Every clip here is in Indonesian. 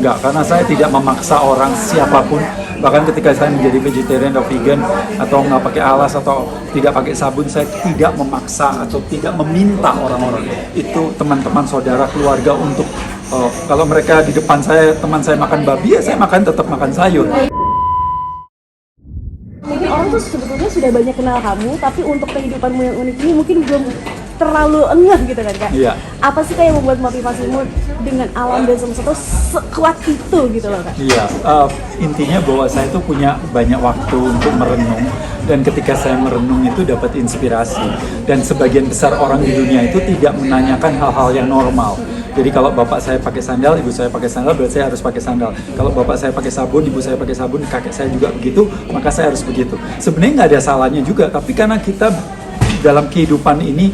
Enggak, karena saya tidak memaksa orang siapapun. Bahkan ketika saya menjadi vegetarian atau vegan atau nggak pakai alas atau tidak pakai sabun, saya tidak memaksa atau tidak meminta orang-orang. Itu teman-teman, saudara, keluarga untuk kalau mereka di depan saya, teman saya makan babi, ya saya tetap makan sayur. Mungkin orang tuh sebetulnya sudah banyak kenal kamu, tapi untuk kehidupanmu yang unik ini mungkin belum terlalu ngeh gitu kan Kak? Iya. Apa sih Kak yang membuat motivasimu dengan alam dan semesta itu sekuat itu gitu loh Kak? Iya, intinya bahwa saya itu punya banyak waktu untuk merenung, dan ketika saya merenung itu dapat inspirasi. Dan sebagian besar orang di dunia itu tidak menanyakan hal-hal yang normal. Jadi kalau bapak saya pakai sandal, ibu saya pakai sandal, berarti saya harus pakai sandal. Kalau bapak saya pakai sabun, ibu saya pakai sabun, kakek saya juga begitu, maka saya harus begitu. Sebenarnya nggak ada salahnya juga, tapi karena kita dalam kehidupan ini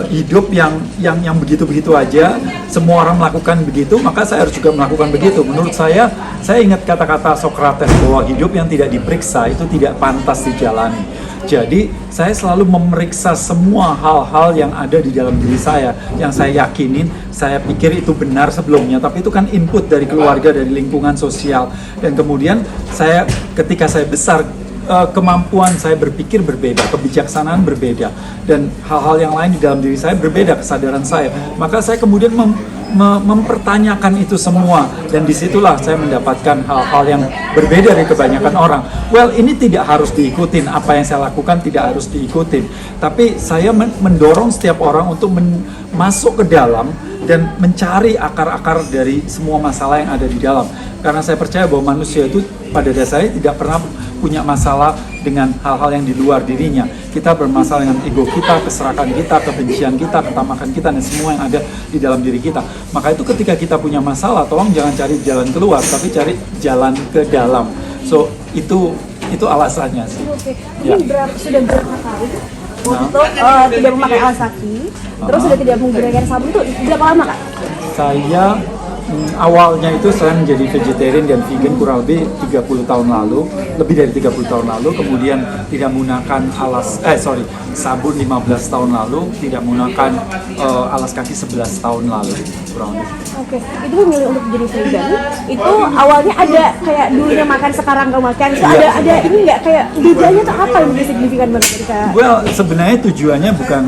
hidup yang begitu-begitu aja, semua orang melakukan begitu, maka saya harus juga melakukan begitu. Menurut saya ingat kata-kata Socrates bahwa hidup yang tidak diperiksa itu tidak pantas dijalani. Jadi saya selalu memeriksa semua hal-hal yang ada di dalam diri saya, yang saya yakinin, saya pikir itu benar sebelumnya, tapi itu kan input dari keluarga, dari lingkungan sosial. Dan kemudian ketika saya besar, kemampuan saya berpikir berbeda, kebijaksanaan berbeda, dan hal-hal yang lain di dalam diri saya berbeda, kesadaran saya. Maka saya kemudian mempertanyakan itu semua, dan disitulah saya mendapatkan hal-hal yang berbeda dari kebanyakan orang. Well, ini tidak harus diikutin, apa yang saya lakukan tidak harus diikutin, tapi saya mendorong setiap orang untuk masuk ke dalam dan mencari akar-akar dari semua masalah yang ada di dalam. Karena saya percaya bahwa manusia itu pada dasarnya tidak pernah punya masalah dengan hal-hal yang di luar dirinya. Kita bermasalah dengan ego kita, keserakan kita, kebencian kita, ketamakan kita, dan semua yang ada di dalam diri kita. Maka itu ketika kita punya masalah, tolong jangan cari jalan keluar, tapi cari jalan ke dalam. So itu alasannya sih. Oke. Ya. Ini sudah berapa kali untuk tidak memakai alas kaki, terus sudah tidak menggunakan sabun itu berapa lama Kak? Saya awalnya itu saya menjadi vegetarian dan vegan kurang lebih 30 tahun lalu, lebih dari 30 tahun lalu, kemudian tidak menggunakan sabun 15 tahun lalu, tidak menggunakan alas kaki 11 tahun lalu kurang lebih. Oke, itu memilih untuk jadi vegan, itu awalnya ada kayak dulunya makan sekarang gak makan, itu ada ini nggak kayak bedanya tuh apa yang lebih signifikan banget ketika? Well, sebenarnya tujuannya bukan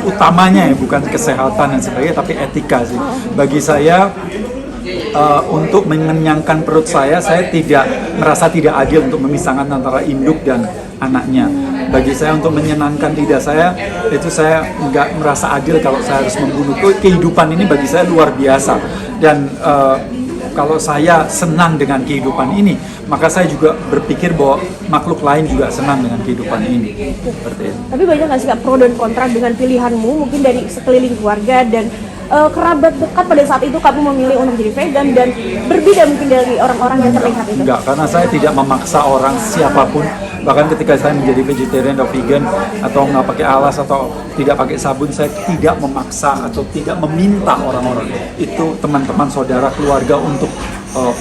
utamanya ya, bukan kesehatan dan sebagainya, tapi etika sih. Bagi saya untuk mengenyangkan perut saya merasa tidak adil untuk memisahkan antara induk dan anaknya. Bagi saya untuk menyenangkan lidah saya, itu saya nggak merasa adil kalau saya harus membunuh. Kehidupan ini bagi saya luar biasa, dan kalau saya senang dengan kehidupan ini, maka saya juga berpikir bahwa makhluk lain juga senang dengan kehidupan ini. Seperti itu. Tapi banyak nggak sih Kak pro dan kontra dengan pilihanmu, mungkin dari sekeliling keluarga dan kerabat dekat pada saat itu kamu memilih untuk jadi vegan dan berbeda mungkin dari orang-orang yang terlihat itu? Enggak, karena saya tidak memaksa orang siapapun. Bahkan ketika saya menjadi vegetarian atau vegan atau nggak pakai alas atau tidak pakai sabun, saya tidak memaksa atau tidak meminta orang-orang. Itu teman-teman, saudara, keluarga untuk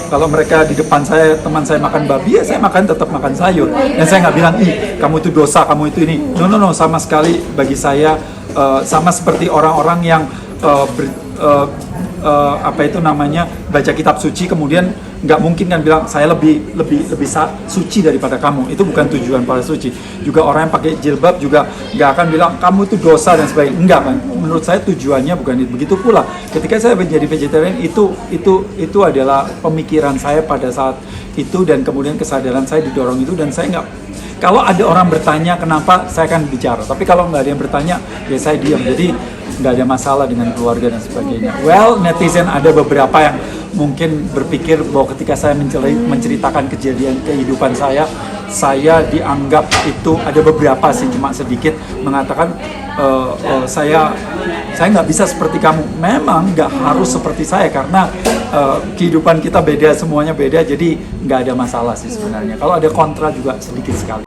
kalau mereka di depan saya, teman saya makan babi, ya saya tetap makan sayur. Dan saya nggak bilang, ih kamu itu dosa, kamu itu ini. No, sama sekali bagi saya sama seperti orang-orang yang baca kitab suci, kemudian nggak mungkin kan bilang saya lebih suci daripada kamu. Itu bukan tujuan para suci. Juga orang yang pakai jilbab juga nggak akan bilang kamu itu dosa dan sebagainya. Enggak kan? Menurut saya tujuannya bukan itu. Begitu pula ketika saya menjadi vegetarian, itu adalah pemikiran saya pada saat itu, dan kemudian kesadaran saya didorong itu, dan saya nggak. Kalau ada orang bertanya kenapa, saya akan bicara. Tapi kalau nggak ada yang bertanya, ya saya diam. Jadi nggak ada masalah dengan keluarga dan sebagainya. Well, netizen ada beberapa yang mungkin berpikir bahwa ketika saya menceritakan kejadian kehidupan saya dianggap itu, ada beberapa sih, cuma sedikit, mengatakan saya nggak bisa seperti kamu. Memang nggak harus seperti saya, karena kehidupan kita beda, semuanya beda, jadi nggak ada masalah sih sebenarnya. Kalau ada kontra juga sedikit sekali.